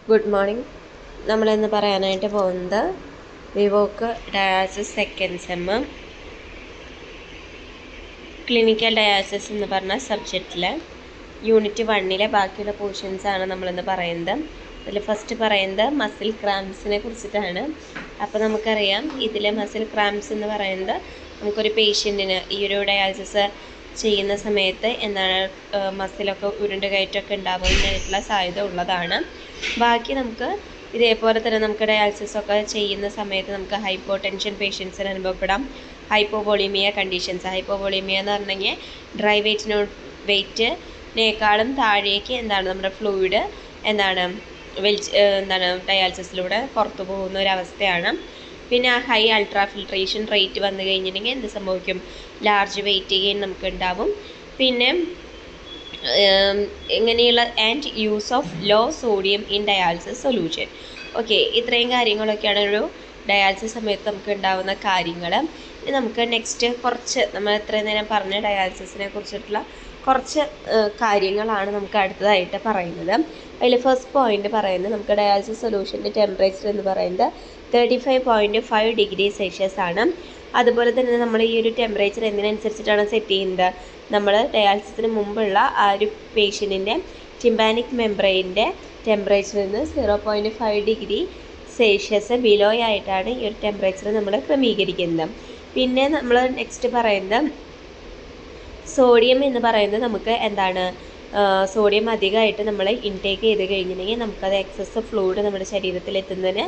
Good morning. നമ്മളിന്ന് പറയാനായിട്ട് പോകുന്നത് വിവോക്ക് dialysis second sem clinical dialysis എന്ന് പറഞ്ഞ സബ്ജക്റ്റിലെ യൂണിറ്റ് 1 ബാക്കിയുള്ള പോർഷൻസാണ് നമ്മളിന്ന് പറയുന്നത്. അതിൽ ഫസ്റ്റ് പറയുന്നത് മസിൽ ക്രാംസിനെ കുറിച്ചിട്ടാണ്. അപ്പോൾ നമുക്കറിയാം ഇതിലെ മസിൽ ക്രാംസ് എന്ന് പറയുന്നത് നമുക്കൊരു പേഷ്യൻറ്റിന് ഈ ഒരു ഡയാലിസിസ് ചെയ്യുന്ന സമയത്ത് എന്താണ് മസിലൊക്കെ ഉരുണ്ട് കയറ്റമൊക്കെ ഉണ്ടാകാനായിട്ടുള്ള സാധ്യത ഉള്ളതാണ്. ബാക്കി നമുക്ക് ഇതേപോലെ തന്നെ നമുക്ക് ഡയാലിസിസ് ഒക്കെ ചെയ്യുന്ന സമയത്ത് നമുക്ക് ഹൈപ്പോ ടെൻഷൻ പേഷ്യൻസിന് അനുഭവപ്പെടാം ഹൈപ്പോവോളീമിയ കണ്ടീഷൻസ്. ഹൈപ്പോവോളീമിയ എന്ന് പറഞ്ഞെങ്കിൽ ഡ്രൈ വെയിറ്റിനേക്കാളും താഴേക്ക് എന്താണ് നമ്മുടെ ഫ്ലൂയിഡ് എന്താണ് ഡയാലിസിസിലൂടെ പുറത്തു പോകുന്ന ഒരവസ്ഥയാണ്. പിന്നെ ഹൈ അൾട്രാ ഫിൽട്രേഷൻ റേറ്റ് വന്നു കഴിഞ്ഞിട്ടുണ്ടെങ്കിൽ എന്ത് സംഭവിക്കും? ലാർജ് വെയിറ്റ് ഗെയിൻ നമുക്ക് ഉണ്ടാവും. പിന്നെ ഇങ്ങനെയുള്ള and use of low sodium in dialysis solution. Okay, ഇത്രയും കാര്യങ്ങളൊക്കെയാണ് ഒരു ഡയാലിസിസ് സമയത്ത് നമുക്ക് ഉണ്ടാകുന്ന കാര്യങ്ങൾ. ഇനി നമുക്ക് നെക്സ്റ്റ് കുറച്ച് നമ്മൾ ഇത്രയും നേരം പറഞ്ഞ ഡയാലിസിസിനെ കുറിച്ചിട്ടുള്ള കുറച്ച് കാര്യങ്ങളാണ് നമുക്ക് അടുത്തതായിട്ട് പറയുന്നത്. അതിൽ ഫസ്റ്റ് പോയിന്റ് പറയുന്നത് നമുക്ക് ഡയാലിസിസ് സൊല്യൂഷൻ്റെ ടെമ്പറേച്ചർ എന്ന് പറയുന്നത് 35.5 ഡിഗ്രി സെൽഷ്യസ് ആണ്. അതുപോലെ തന്നെ നമ്മൾ ഈ ഒരു ടെമ്പറേച്ചർ എന്തിനനുസരിച്ചിട്ടാണ് സെറ്റ് ചെയ്യുന്നത്? നമ്മൾ ഡയാലിസിസിന് മുമ്പുള്ള ആ ഒരു പേഷ്യൻറ്റിൻ്റെ ടിമ്പാനിക് മെംബ്രെയിൻ്റെ ടെമ്പറേച്ചറിൽ നിന്ന് 0.5 ഡിഗ്രി സെൽഷ്യസ് ബിലോ ആയിട്ടാണ് ഈ ഒരു ടെമ്പറേച്ചർ നമ്മൾ ക്രമീകരിക്കുന്നത്. പിന്നെ നമ്മൾ നെക്സ്റ്റ് പറയുന്നത് സോഡിയം എന്ന് പറയുന്നത് നമുക്ക് എന്താണ് സോഡിയം അധികമായിട്ട് നമ്മൾ ഇൻടേക്ക് ചെയ്ത് കഴിഞ്ഞിട്ടുണ്ടെങ്കിൽ നമുക്കത് എക്സസ് ഫ്ലൂയിഡ് നമ്മുടെ ശരീരത്തിൽ എത്തുന്നതിന്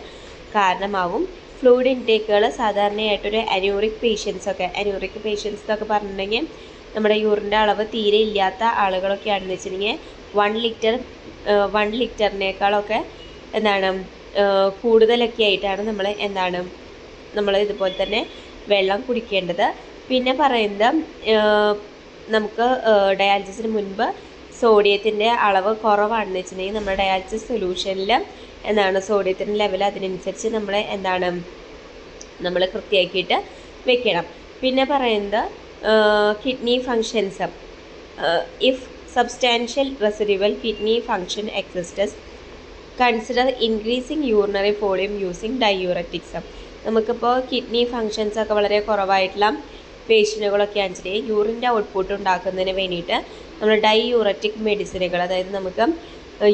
കാരണമാവും. ഫ്ലൂയിഡ് ഇൻടേക്കുകൾ സാധാരണയായിട്ടൊരു അന്യൂറിക് പേഷ്യൻസ് എന്നൊക്കെ പറഞ്ഞിട്ടുണ്ടെങ്കിൽ നമ്മുടെ യൂറിൻ്റെ അളവ് തീരെ ഇല്ലാത്ത ആളുകളൊക്കെയാണെന്ന് വെച്ചിട്ടുണ്ടെങ്കിൽ 1 ലിറ്ററിനേക്കാളൊക്കെ എന്താണ് കൂടുതലൊക്കെ ആയിട്ടാണ് നമ്മൾ ഇതുപോലെ തന്നെ വെള്ളം കുടിക്കേണ്ടത്. പിന്നെ പറയുന്നത് നമുക്ക് ഡയാലിസിസിന് മുൻപ് സോഡിയത്തിൻ്റെ അളവ് കുറവാണെന്ന് വെച്ചിട്ടുണ്ടെങ്കിൽ നമ്മുടെ ഡയാലിസിസ് സൊല്യൂഷനിൽ സോഡിയത്തിൻ്റെ ലെവൽ അതിനനുസരിച്ച് നമ്മൾ കൃത്യമാക്കിയിട്ട് വെക്കണം. പിന്നെ പറയുന്നത് kidney functions. If substantial residual kidney function exists consider increasing urinary volume using diuretics. നമുക്കിപ്പോൾ കിഡ്നി ഫങ്ഷൻസ് ഒക്കെ വളരെ കുറവായിട്ടുള്ള പേഷ്യൻറ്റുകളൊക്കെ ആണെന്ന് യൂറിൻ്റെ ഔട്ട്പുട്ട് ഉണ്ടാക്കുന്നതിന് വേണ്ടിയിട്ട് നമ്മൾ ഡയൂററ്റിക് മെഡിസിനുകൾ, അതായത് നമുക്ക്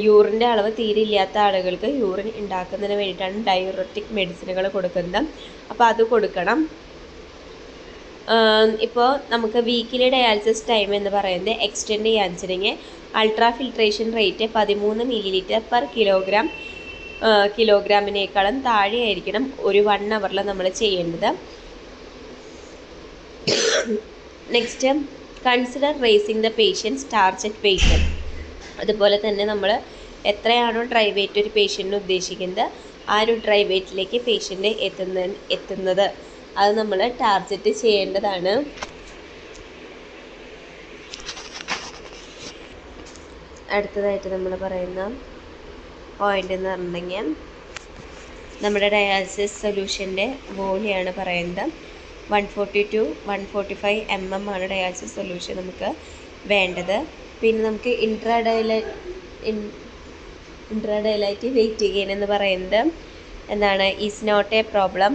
യൂറിൻ്റെ അളവ് തീരെ ഇല്ലാത്ത ആളുകൾക്ക് യൂറിൻ ഉണ്ടാക്കുന്നതിന് വേണ്ടിയിട്ടാണ് ഡയൂററ്റിക് മെഡിസിനുകൾ കൊടുക്കുന്നത്. അപ്പോൾ അത് കൊടുക്കണം. ഇപ്പോൾ നമുക്ക് വീക്കിലി ഡയാലിസിസ് ടൈം എന്ന് പറയുന്നത് എക്സ്റ്റെൻഡ് ചെയ്യാന്ന് വെച്ചിട്ടുണ്ടെങ്കിൽ അൾട്രാ ഫിൽട്രേഷൻ റേറ്റ് 13 ml/kg കിലോഗ്രാമിനേക്കാളും താഴെയായിരിക്കണം ഒരു 1 hour നമ്മൾ ചെയ്യേണ്ടത്. Next consider raising the patient's target weight. അതുപോലെ തന്നെ നമ്മൾ എത്രയാണോ ഡ്രൈ വെയിറ്റ് ഒരു പേഷ്യൻറ്റിന് ഉദ്ദേശിക്കുന്നത് ആ ഒരു ഡ്രൈ വെയിറ്റിലേക്ക് പേഷ്യൻ്റ് എത്തുന്നത് അത് നമ്മൾ ടാർജറ്റ് ചെയ്യേണ്ടതാണ്. അടുത്തതായിട്ട് നമ്മൾ പറയുന്ന പോയിന്റ് എന്ന് പറഞ്ഞിട്ടുണ്ടെങ്കിൽ നമ്മുടെ ഡയാലിസിസ് സൊല്യൂഷൻ്റെ വോളിയാണ് പറയുന്നത്. 140 to 145 mm ആണ് ഡയാലിസിസ് സൊല്യൂഷൻ നമുക്ക് വേണ്ടത്. പിന്നെ നമുക്ക് ഇൻട്രാഡയലൈറ്റ് വെയിറ്റ് ഗെയിൻ എന്ന് പറയുന്നത് is not a problem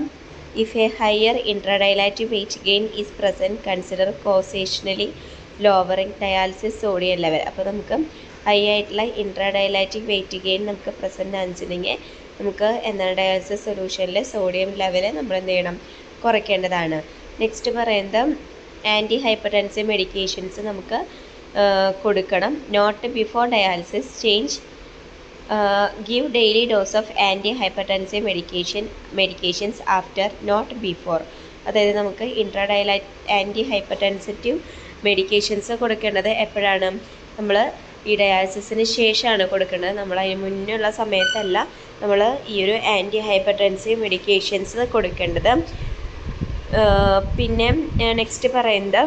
if a higher intradialytic weight gain is present consider cautiously lowering dialysis sodium level. അപ്പോൾ നമുക്ക് ഹൈ ആയിട്ടുള്ള ഇൻട്രാഡയലൈറ്റിക് വെയിറ്റ് ഗെയിൻ നമുക്ക് പ്രസൻറ്റ് ആണെന്നുണ്ടെങ്കിൽ നമുക്ക് ഡയാലിസിസ് സൊല്യൂഷനിലെ സോഡിയം ലെവൽ നമ്മൾ എന്ത് ചെയ്യണം? കുറയ്ക്കേണ്ടതാണ്. നെക്സ്റ്റ് പറയുന്നത് ആൻറ്റി ഹൈപ്പർടെൻസീവ് മെഡിക്കേഷൻസ് നമുക്ക് കൊടുക്കണം. Not before dialysis change give daily dose of anti hypertensive medications after not before. അതായത് നമുക്ക് ആൻറ്റി ഹൈപ്പർടെൻസിറ്റീവ് മെഡിക്കേഷൻസ് കൊടുക്കേണ്ടത് എപ്പോഴാണ്? നമ്മൾ ഈ ഡയാലിസിസിന് ശേഷമാണ് കൊടുക്കേണ്ടത്. നമ്മൾ അതിന് മുന്നുള്ള സമയത്തല്ല നമ്മൾ ഈ ഒരു ആൻറ്റി ഹൈപ്പർടെൻസീവ് മെഡിക്കേഷൻസ് കൊടുക്കേണ്ടത്. പിന്നെ നെക്സ്റ്റ് പറയുന്നത്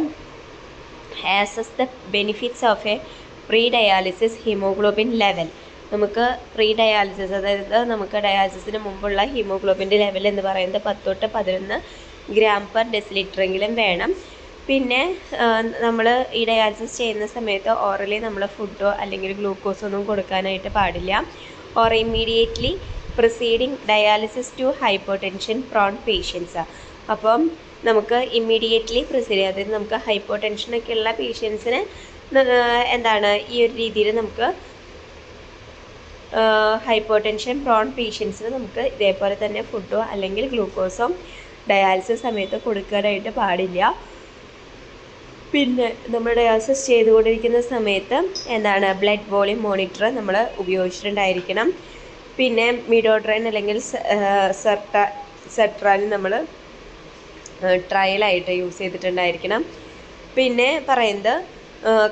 assess the benefits of a pre dialysis haemoglobin level. നമുക്ക് പ്രീ ഡയാലിസിസ്, അതായത് നമുക്ക് ഡയാലിസിസിന് മുമ്പുള്ള ഹീമോഗ്ലോബിൻ്റെ ലെവൽ എന്ന് പറയുന്നത് 10 തൊട്ട് 11 g/dL വേണം. പിന്നെ നമ്മൾ ഈ ഡയാലിസിസ് ചെയ്യുന്ന സമയത്ത് ഓറലി നമ്മൾ ഫുഡോ അല്ലെങ്കിൽ ഗ്ലൂക്കോസോ ഒന്നും കൊടുക്കാനായിട്ട് പാടില്ല. or immediately preceding dialysis to hypertension prone patients. അപ്പം നമുക്ക് ഇമ്മീഡിയറ്റ്ലി പ്രിസീഡ് അതായത് നമുക്ക് ഹൈപ്പോടെൻഷനൊക്കെ ഉള്ള പേഷ്യൻസിന് എന്താണ് ഈ ഒരു രീതിയിൽ നമുക്ക് ഹൈപ്പോടെൻഷൻ പ്രോൺ പേഷ്യൻസിന് നമുക്ക് ഇതേപോലെ തന്നെ ഫുഡോ അല്ലെങ്കിൽ ഗ്ലൂക്കോസോ ഡയാലിസിസ് സമയത്ത് കൊടുക്കാനായിട്ട് പാടില്ല. പിന്നെ നമ്മൾ ഡയാലിസിസ് ചെയ്തുകൊണ്ടിരിക്കുന്ന സമയത്ത് എന്താണ് ബ്ലഡ് വോളിയം മോണിറ്റർ നമ്മൾ ഉപയോഗിച്ചിട്ടുണ്ടായിരിക്കണം. പിന്നെ മിഡോട്രൈൻ അല്ലെങ്കിൽ സെട്രാൻ നമ്മൾ ട്രയലായിട്ട് യൂസ് ചെയ്തിട്ടുണ്ടായിരിക്കണം. പിന്നെ പറയുന്നത്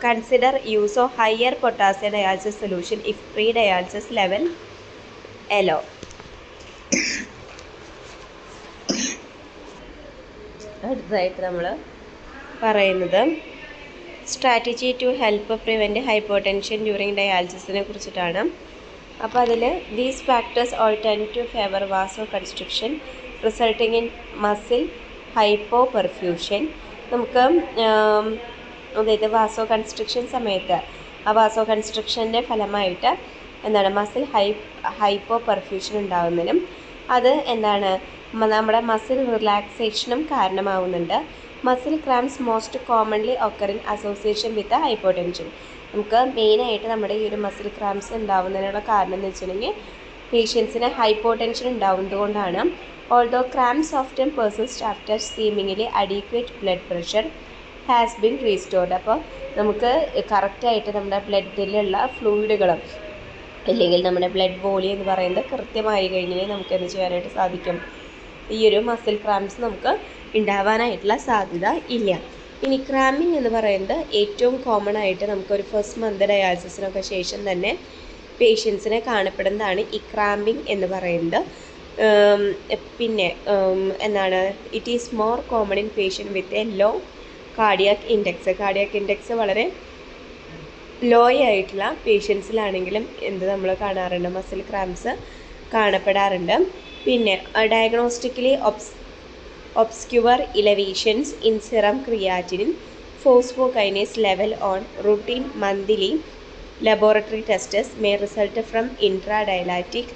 consider use of higher potassium dialysis solution if pre dialysis level low. അടുത്തതായിട്ട് നമ്മൾ പറയുന്നത് strategy to help prevent hypotension during ഡയാലിസിസിനെ കുറിച്ചിട്ടാണ്. അപ്പോൾ അതിൽ these factors all tend to favour vaso construction resulting in muscle hypo perfusion. നമുക്ക് അതായത് വാസോ construction സമയത്ത് ആ വാസോ കൺസ്ട്രക്ഷൻ്റെ ഫലമായിട്ട് എന്താണ് മസിൽ ഹൈപ്പോ പെർഫ്യൂഷൻ ഉണ്ടാകുന്നതിനും അത് എന്താണ് നമ്മുടെ മസിൽ റിലാക്സേഷനും കാരണമാവുന്നുണ്ട്. Muscle cramps most commonly occur in association with hypotension. നമുക്ക് മെയിനായിട്ട് നമ്മുടെ ഈ ഒരു മസിൽ ക്രാംസ് ഉണ്ടാവുന്നതിനുള്ള കാരണം എന്ന് വെച്ചിട്ടുണ്ടെങ്കിൽ പേഷ്യൻസിന് ഹൈപ്പോടെൻഷൻ ഉണ്ടാവുന്നത് കൊണ്ടാണ്. Although cramps often persist after seemingly adequate blood pressure has been restored. അപ്പോൾ നമുക്ക് കറക്റ്റായിട്ട് നമ്മുടെ ബ്ലഡിലുള്ള ഫ്ലൂയിഡുകളും അല്ലെങ്കിൽ നമ്മുടെ ബ്ലഡ് വോളിയം എന്ന് പറയുന്നത് കൃത്യമായി കഴിഞ്ഞാൽ നമുക്ക് എന്ത് ചെയ്യാനായിട്ട് സാധിക്കും, ഈ ഒരു മസിൽ ക്രാംസ് നമുക്ക് ഉണ്ടാവാനായിട്ടുള്ള സാധ്യത ഇല്ല. ഇനി ക്രാമ്പിങ് എന്ന് പറയുന്നത് ഏറ്റവും കോമൺ ആയിട്ട് നമുക്കൊരു ഫസ്റ്റ് മന്ത് ഡയാലിസിസിനൊക്കെ ശേഷം തന്നെ പേഷ്യൻസിനെ കാണപ്പെടുന്നതാണ് ഈ ക്രാമ്പിങ് എന്ന് പറയുന്നത്. പിന്നെ എന്താണ് it is more common in patient with a low cardiac index. Cardiac index വളരെ ലോ ആയിട്ടുള്ള പേഷ്യൻസിലാണെങ്കിലും നമ്മൾ കാണാറുണ്ട് മസിൽ ക്രാംസ് കാണപ്പെടാറുണ്ട്. പിന്നെ ഡയഗ്നോസ്റ്റിക്കലി obscure elevations in serum creatinine phosphokinase level on routine monthly laboratory tests may result from intradialytic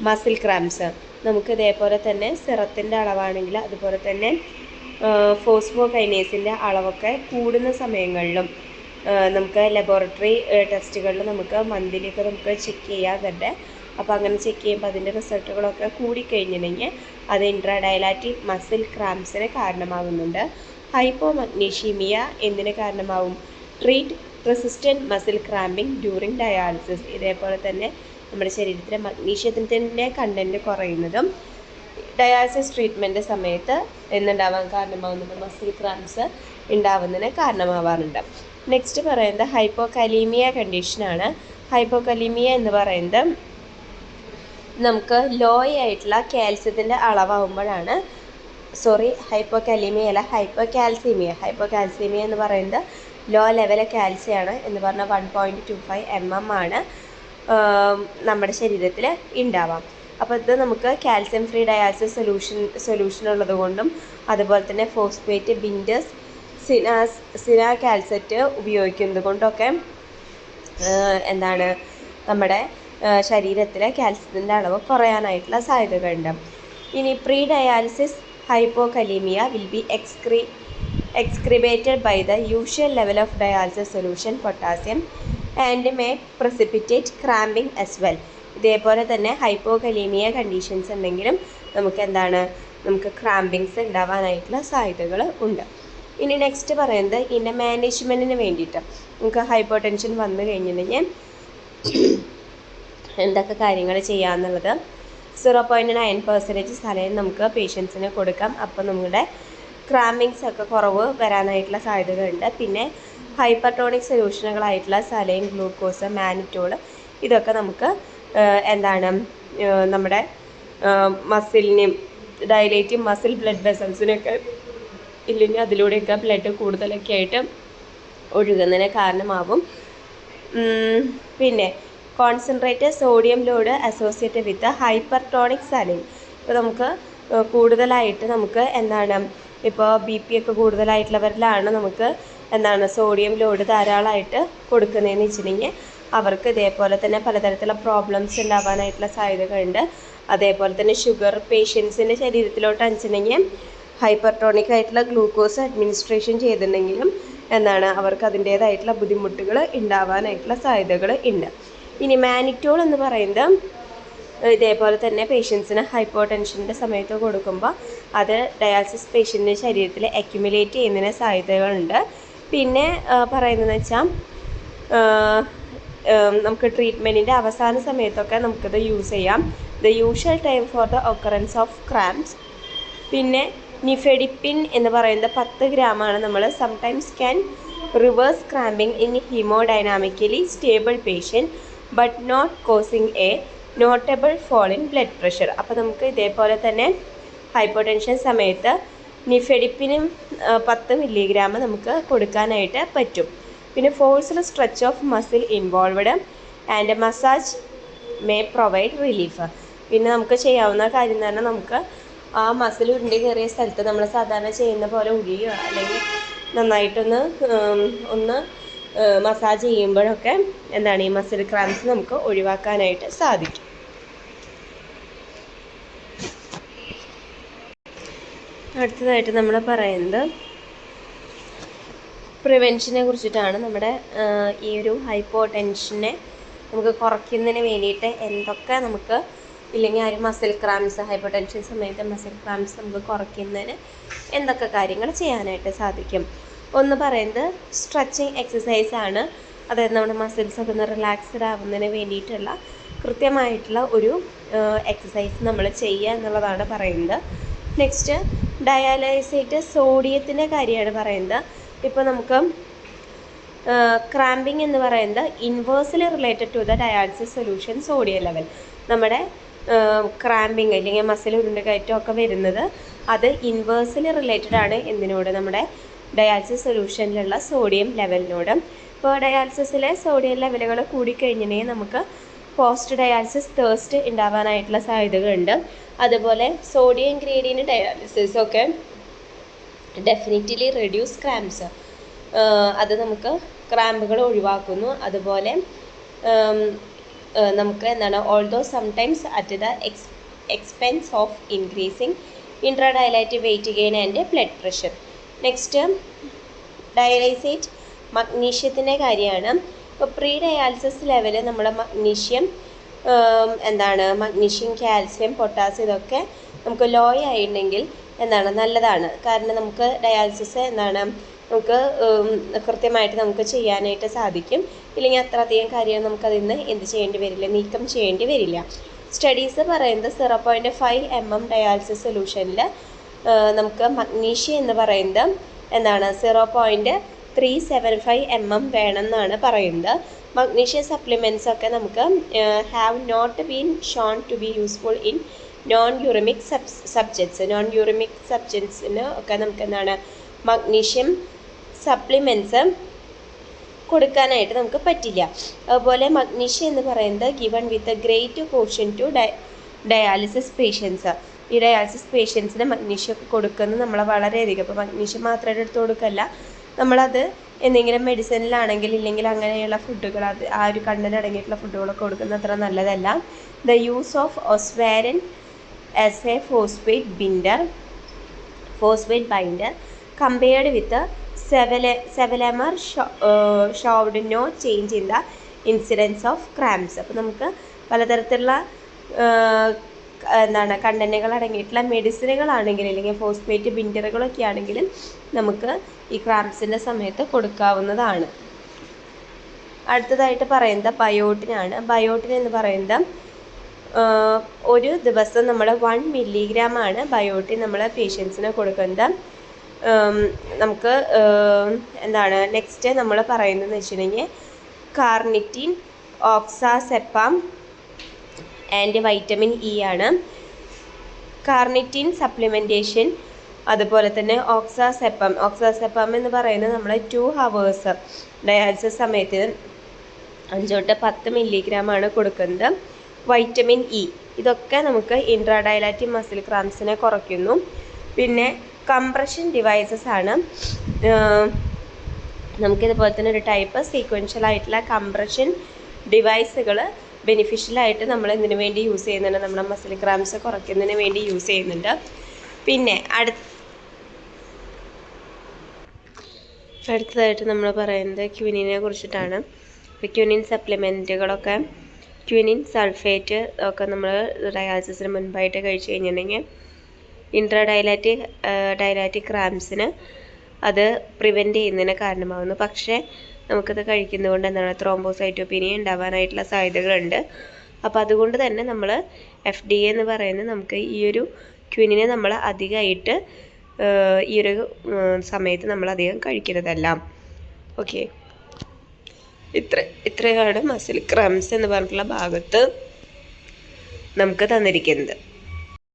muscle cramps. നമുക്ക് ഇതേപോലെ തന്നെ സിറത്തിൻ്റെ അളവാണെങ്കിൽ അതുപോലെ തന്നെ ഫോസ്ഫോകൈനേസിൻ്റെ അളവൊക്കെ കൂടുന്ന സമയങ്ങളിലും നമുക്ക് ലബോറട്ടറി ടെസ്റ്റുകളിൽ നമുക്ക് മന്ത്ലിയൊക്കെ നമുക്ക് ചെക്ക് ചെയ്യാറുണ്ട്. അപ്പോൾ അങ്ങനെ ചെക്ക് ചെയ്യുമ്പോൾ അതിൻ്റെ റിസൾട്ടുകളൊക്കെ കൂടിക്കഴിഞ്ഞിട്ടുണ്ടെങ്കിൽ അത് ഇൻട്രാഡയലാറ്റിക് മസിൽ ക്രാംസിന് കാരണമാകുന്നുണ്ട്. ഹൈപ്പോ മഗ്നീഷ്യമീയ എന്തിന് കാരണമാവും? Treat resistant muscle cramping during dialysis. ഇതേപോലെ തന്നെ നമ്മുടെ ശരീരത്തിലെ മഗ്നീഷ്യത്തിൻ്റെ കണ്ടൻറ്റ് കുറയുന്നതും ഡയാലിസിസ് ട്രീറ്റ്മെൻറ്റ് സമയത്ത് എന്നുണ്ടാവാൻ കാരണമാകുന്നുണ്ട്, മസിൽ ക്രാംസ് ഉണ്ടാവുന്നതിന് കാരണമാവാറുണ്ട്. നെക്സ്റ്റ് പറയുന്നത് ഹൈപ്പോകലീമിയ കണ്ടീഷനാണ്. ഹൈപ്പോകലീമിയ എന്ന് പറയുന്നത് നമുക്ക് ലോ ആയിട്ടുള്ള കാൽസ്യത്തിൻ്റെ അളവാകുമ്പോഴാണ് ഹൈപ്പോകലീമിയ അല്ല ഹൈപ്പോകാൽസീമിയ. ഹൈപ്പോകാൽസീമിയ എന്ന് പറയുന്നത് ലോ ലെവൽ കാൽസ്യമാണ് എന്ന് പറഞ്ഞാൽ 1.25 mm ആണ് നമ്മുടെ ശരീരത്തിൽ ഉണ്ടാവാം. അപ്പോൾ ഇത് നമുക്ക് കാൽസ്യം ഫ്രീ ഡയാലിസിസ് സൊല്യൂഷൻ ഉള്ളത് കൊണ്ടും അതുപോലെ തന്നെ ഫോസ്ഫേറ്റ് ബിൻഡസ് സിനാ കാൽസറ്റ് ഉപയോഗിക്കുന്നത് കൊണ്ടൊക്കെ നമ്മുടെ ശരീരത്തിലെ കാൽസ്യത്തിൻ്റെ അളവ് കുറയാനായിട്ടുള്ള സാധ്യതകളുണ്ട്. ഇനി pre dialysis hypokalaemia will be excreted by the usual level of dialysis solution potassium and may precipitate cramping as well. ഇതേപോലെ തന്നെ ഹൈപ്പോകലീമിയ കണ്ടീഷൻസ് ഉണ്ടെങ്കിലും നമുക്ക് ക്രാമ്പിങ്സ് ഉണ്ടാവാനായിട്ടുള്ള സാധ്യതകൾ ഉണ്ട്. ഇനി നെക്സ്റ്റ് പറയുന്നത് ഇതിൻ്റെ മാനേജ്മെൻറ്റിന് വേണ്ടിയിട്ട് നമുക്ക് ഹൈപ്പോടെൻഷൻ വന്നു കഴിഞ്ഞിട്ടുണ്ടെങ്കിൽ എന്തൊക്കെ കാര്യങ്ങൾ ചെയ്യാമെന്നുള്ളത് 0.9% സലൈൻ നമുക്ക് പേഷ്യൻസിന് കൊടുക്കാം. അപ്പോൾ നമ്മുടെ ക്രാമ്പിങ്സ് ഒക്കെ കുറവ് വരാനായിട്ടുള്ള സാധ്യതകളുണ്ട്. പിന്നെ ഹൈപ്പർട്ടോണിക് സൊല്യൂഷനുകളായിട്ടുള്ള സലൈൻ, ഗ്ലൂക്കോസ്, മാനിറ്റോൾ ഇതൊക്കെ നമുക്ക് നമ്മുടെ മസിലിനെയും ഡയലേറ്റ് മസിൽ ബ്ലഡ് വെസൽസിനൊക്കെ ഇല്ലെങ്കിൽ അതിലൂടെയൊക്കെ ബ്ലഡ് കൂടുതലൊക്കെ ആയിട്ട് ഒഴുകുന്നതിന് കാരണമാകും. പിന്നെ concentrate sodium load associated with hypertonic saline. ഇപ്പോൾ നമുക്ക് കൂടുതലായിട്ട് നമുക്ക് ഇപ്പോൾ BP ഒക്കെ കൂടുതലായിട്ടുള്ളവരിലാണ് നമുക്ക് സോഡിയം ലോഡ് ധാരാളമായിട്ട് കൊടുക്കുന്നതെന്ന് വെച്ചിട്ടുണ്ടെങ്കിൽ അവർക്ക് ഇതേപോലെ തന്നെ പലതരത്തിലുള്ള പ്രോബ്ലംസ് ഉണ്ടാവാനായിട്ടുള്ള സാധ്യതകളുണ്ട്. അതേപോലെ തന്നെ ഷുഗർ പേഷ്യൻസിൻ്റെ ശരീരത്തിലോട്ട് അഞ്ചിനെങ്കിൽ ഹൈപ്പർട്ടോണിക് ആയിട്ടുള്ള ഗ്ലൂക്കോസ് അഡ്മിനിസ്ട്രേഷൻ ചെയ്തിട്ടുണ്ടെങ്കിലും അവർക്ക് അതിൻ്റേതായിട്ടുള്ള ബുദ്ധിമുട്ടുകൾ ഉണ്ടാവാനായിട്ടുള്ള സാധ്യതകൾ ഉണ്ട്. ഇനി മാനിറ്റോൾ എന്ന് പറയുന്നത് ഇതേപോലെ തന്നെ പേഷ്യൻസിന് ഹൈപ്പർ ടെൻഷൻ്റെ സമയത്ത് കൊടുക്കുമ്പോൾ അത് ഡയാലിസിസ് പേഷ്യൻ്റെ ശരീരത്തിൽ അക്യുമുലേറ്റ് ചെയ്യുന്നതിന് സാധ്യതകളുണ്ട്. പിന്നെ പറയുന്നതെന്ന് വെച്ചാൽ നമുക്ക് ട്രീറ്റ്മെൻറ്റിൻ്റെ അവസാന സമയത്തൊക്കെ നമുക്കിത് യൂസ് ചെയ്യാം. The usual time for the occurrence of cramps. പിന്നെ നിഫെഡിപ്പിൻ എന്ന് പറയുന്നത് 10 ഗ്രാമാണ്. നമ്മൾ sometimes can reverse cramping in hemodynamically stable patient but not causing a notable fall in blood pressure. അപ്പോൾ നമുക്ക് ഇതേപോലെ തന്നെ ഹൈപ്പർ ടെൻഷൻ സമയത്ത് നിഫെഡിപ്പിനും 10 മില്ലിഗ്രാം നമുക്ക് കൊടുക്കാനായിട്ട് പറ്റും. പിന്നെ forced stretch of muscle involved and massage may provide relief. പിന്നെ നമുക്ക് ചെയ്യാവുന്ന കാര്യം എന്ന് പറഞ്ഞാൽ നമുക്ക് ആ മസിൽ ഉരുണ്ടി കയറിയ സ്ഥലത്ത് നമ്മൾ സാധാരണ ചെയ്യുന്ന പോലെ ഉഴിയുക അല്ലെങ്കിൽ നന്നായിട്ടൊന്ന് മസാജ് ചെയ്യുമ്പോഴൊക്കെ ഈ മസിൽ ക്രാംസ് നമുക്ക് ഒഴിവാക്കാനായിട്ട് സാധിക്കും. അടുത്തതായിട്ട് നമ്മൾ പറയുന്നത് പ്രിവെൻഷനെ കുറിച്ചിട്ടാണ്. നമ്മുടെ ഈ ഒരു ഹൈപ്പർ ടെൻഷനെ നമുക്ക് കുറയ്ക്കുന്നതിന് വേണ്ടിയിട്ട് എന്തൊക്കെ നമുക്ക് ഇല്ലെങ്കിൽ ആ ഒരു മസിൽ ക്രാംസ് ഹൈപ്പർ ടെൻഷൻ സമയത്ത് മസിൽ ക്രാംസ് നമുക്ക് കുറയ്ക്കുന്നതിന് എന്തൊക്കെ കാര്യങ്ങൾ ചെയ്യാനായിട്ട് സാധിക്കും. ഒന്ന് പറയുന്നത് സ്ട്രെച്ചിങ് എക്സസൈസ് ആണ്. അതായത് നമ്മുടെ മസിൽസ് ഒക്കെ ഒന്ന് റിലാക്സ്ഡ് ആവുന്നതിന് വേണ്ടിയിട്ടുള്ള കൃത്യമായിട്ടുള്ള ഒരു എക്സസൈസ് നമ്മൾ ചെയ്യുക എന്നുള്ളതാണ് പറയുന്നത്. നെക്സ്റ്റ് ഡയാലൈസേറ്റ് സോഡിയത്തിൻ്റെ കാര്യമാണ് പറയുന്നത്. ഇപ്പോൾ നമുക്ക് ക്രാമ്പിംഗ് എന്ന് പറയുന്നത് inversely related to the dialysis solution sodium level. നമ്മുടെ ക്രാമ്പിങ് അല്ലെങ്കിൽ മസിൽ ഉരുണ്ടുകയറ്റമൊക്കെ വരുന്നത് അത് ഇൻവേഴ്സ്ലി റിലേറ്റഡ് ആണ് എന്തിനോട്? നമ്മുടെ ഡയാലിസിസ് സൊല്യൂഷനിലുള്ള സോഡിയം ലെവലിനോട്. ഇപ്പോൾ ഡയാലിസിസിലെ സോഡിയം ലെവലുകൾ കൂടിക്കഴിഞ്ഞിട്ടുണ്ടെങ്കിൽ നമുക്ക് പോസ്റ്റ് ഡയാലിസിസ് തേഴ്സ്റ്റ് ഉണ്ടാവാനായിട്ടുള്ള സാധ്യതകളുണ്ട്. അതുപോലെ സോഡിയം ഗ്രേഡിയൻ്റ് ഡയാലിസിസ് ഒക്കെ ഡെഫിനറ്റ്ലി റെഡ്യൂസ് ക്രാംസ്, അത് നമുക്ക് ക്രാമ്പുകൾ ഒഴിവാക്കുന്നു. അതുപോലെ നമുക്ക് although sometimes at the expense of increasing intradialytic weight gain and blood pressure. Next dialysate മഗ്നീഷ്യത്തിൻ്റെ കാര്യമാണ്. ഇപ്പോൾ പ്രീ ഡയാലിസിസ് ലെവൽ നമ്മൾ മഗ്നീഷ്യം മഗ്നീഷ്യം, കാൽസ്യം, പൊട്ടാസ്യം ഇതൊക്കെ നമുക്ക് ലോ ആയിട്ടുണ്ടെങ്കിൽ നല്ലതാണ്. കാരണം നമുക്ക് ഡയാലിസിസ് നമുക്ക് കൃത്യമായിട്ട് നമുക്ക് ചെയ്യാനായിട്ട് സാധിക്കും. ഇല്ലെങ്കിൽ അത്രയധികം കാര്യം നമുക്കതിൽ നിന്ന് ചെയ്യേണ്ടി വരില്ല, നീക്കം ചെയ്യേണ്ടി വരില്ല. സ്റ്റഡീസ് പറയുന്നത് 0.5 mm ഡയാലിസിസ് സൊല്യൂഷനിൽ നമുക്ക് മഗ്നീഷ്യം എന്ന് പറയുന്നത് 0.375 mm വേണമെന്നാണ് പറയുന്നത്. മഗ്നീഷ്യം സപ്ലിമെൻറ്റ്സ് ഒക്കെ നമുക്ക് have not been shown to be useful in non uremic സബ്സ്റ്റൻസിന് ഒക്കെ നമുക്ക് മഗ്നീഷ്യം സപ്ലിമെൻറ്റ്സ് കൊടുക്കാനായിട്ട് നമുക്ക് പറ്റില്ല. അതുപോലെ മഗ്നീഷ്യം എന്ന് പറയുന്നത് given with a great portion to dialysis patients. ഈ ഡയാലിസിസ് പേഷ്യൻസിന് മഗ്നീഷ്യം ഒക്കെ കൊടുക്കുന്നത് നമ്മൾ വളരെയധികം, ഇപ്പോൾ മഗ്നീഷ്യം മാത്രമായിട്ട് എടുത്ത് കൊടുക്കല്ല, നമ്മളത് എന്തെങ്കിലും മെഡിസിനിലാണെങ്കിൽ ഇല്ലെങ്കിൽ അങ്ങനെയുള്ള ഫുഡുകൾ, അത് ആ ഒരു കണ്ടന്റ് അടങ്ങിയിട്ടുള്ള ഫുഡുകളൊക്കെ കൊടുക്കുന്നത് അത്ര നല്ലതല്ല. The use of OsvaRen as a phosphate binder compared with sevelamer showed no change in the incidence of cramps. അപ്പോൾ നമുക്ക് പലതരത്തിലുള്ള കണ്ടന്റുകൾ അടങ്ങിയിട്ടുള്ള മെഡിസിനുകളാണെങ്കിൽ അല്ലെങ്കിൽ ഫോസ്ഫേറ്റ് ബിൻഡറുകളൊക്കെ ആണെങ്കിലും നമുക്ക് ഈ ക്രാംസിൻ്റെ സമയത്ത് കൊടുക്കാവുന്നതാണ്. അടുത്തതായിട്ട് പറയുന്നത് ബയോട്ടിനാണ്. ബയോട്ടിൻ എന്ന് പറയുന്നത് ഒരു ദിവസം നമ്മൾ 1 മില്ലിഗ്രാമാണ് ബയോട്ടിൻ നമ്മൾ പേഷ്യൻസിന് കൊടുക്കുന്നത്. നമുക്ക് നെക്സ്റ്റ് നമ്മൾ പറയുന്നതെന്ന് വെച്ചിട്ടുണ്ടെങ്കിൽ കാർണിറ്റിൻ, ഓക്സാസെപ്പാം ആൻഡ് വൈറ്റമിൻ ഇ ആണ്. കാർണിറ്റിൻ സപ്ലിമെൻറ്റേഷൻ, അതുപോലെ തന്നെ ഓക്സാസെപ്പാം എന്ന് പറയുന്നത് നമ്മൾ 2 hours ഡയാലിസിസ് സമയത്ത് 5 തൊട്ട് 10 മില്ലിഗ്രാമാണ് കൊടുക്കുന്നത്. വൈറ്റമിൻ ഇ ഇതൊക്കെ നമുക്ക് ഇൻട്രാഡയലാറ്റിക് മസിൽ ക്രാംസിനെ കുറയ്ക്കുന്നു. പിന്നെ കംപ്രഷൻ ഡിവൈസസ് ആണ്. നമുക്കിതുപോലെ തന്നെ ഒരു ടൈപ്പ് സീക്വൻഷ്യൽ ആയിട്ടുള്ള കംപ്രഷൻ ഡിവൈസുകൾ ബെനിഫിഷ്യലായിട്ട് നമ്മൾ എന്തിനു വേണ്ടി യൂസ് ചെയ്യുന്നുണ്ട്, നമ്മുടെ മസിൽ ക്രാംസ് കുറയ്ക്കുന്നതിന് വേണ്ടി യൂസ് ചെയ്യുന്നുണ്ട്. പിന്നെ അടുത്തതായിട്ട് നമ്മൾ പറയുന്നത് ക്വിനിനെ കുറിച്ചിട്ടാണ്. ക്വിനിൻ സപ്ലിമെൻറ്റുകളൊക്കെ, ക്വിനിൻ സൾഫേറ്റ് ഒക്കെ നമ്മൾ ഡയാലിസിസിന് മുൻപായിട്ട് കഴിച്ചു കഴിഞ്ഞിട്ടുണ്ടെങ്കിൽ ഡയലാറ്റിക് ക്രാംസിന് അത് പ്രിവെൻറ്റ് ചെയ്യുന്നതിന് കാരണമാകുന്നു. പക്ഷേ നമുക്കത് കഴിക്കുന്നതുകൊണ്ട് എന്താണ് ത്രോംബോസൈറ്റോപീനിയ ഉണ്ടാവാനായിട്ടുള്ള സാധ്യതകളുണ്ട്. അപ്പോൾ അതുകൊണ്ട് തന്നെ നമ്മൾ FDA എന്ന് പറയുന്നത് നമുക്ക് ഈ ഒരു ക്വിനിനെ നമ്മൾ അധികമായിട്ട് ഈ ഒരു സമയത്ത് നമ്മൾ അധികം കഴിക്കുന്നതല്ല. ഓക്കെ, ഇത്രയാണ് മസിൽ ക്രാംസ് എന്ന് പറഞ്ഞിട്ടുള്ള ഭാഗത്ത് നമുക്ക് തന്നിരിക്കുന്നത്.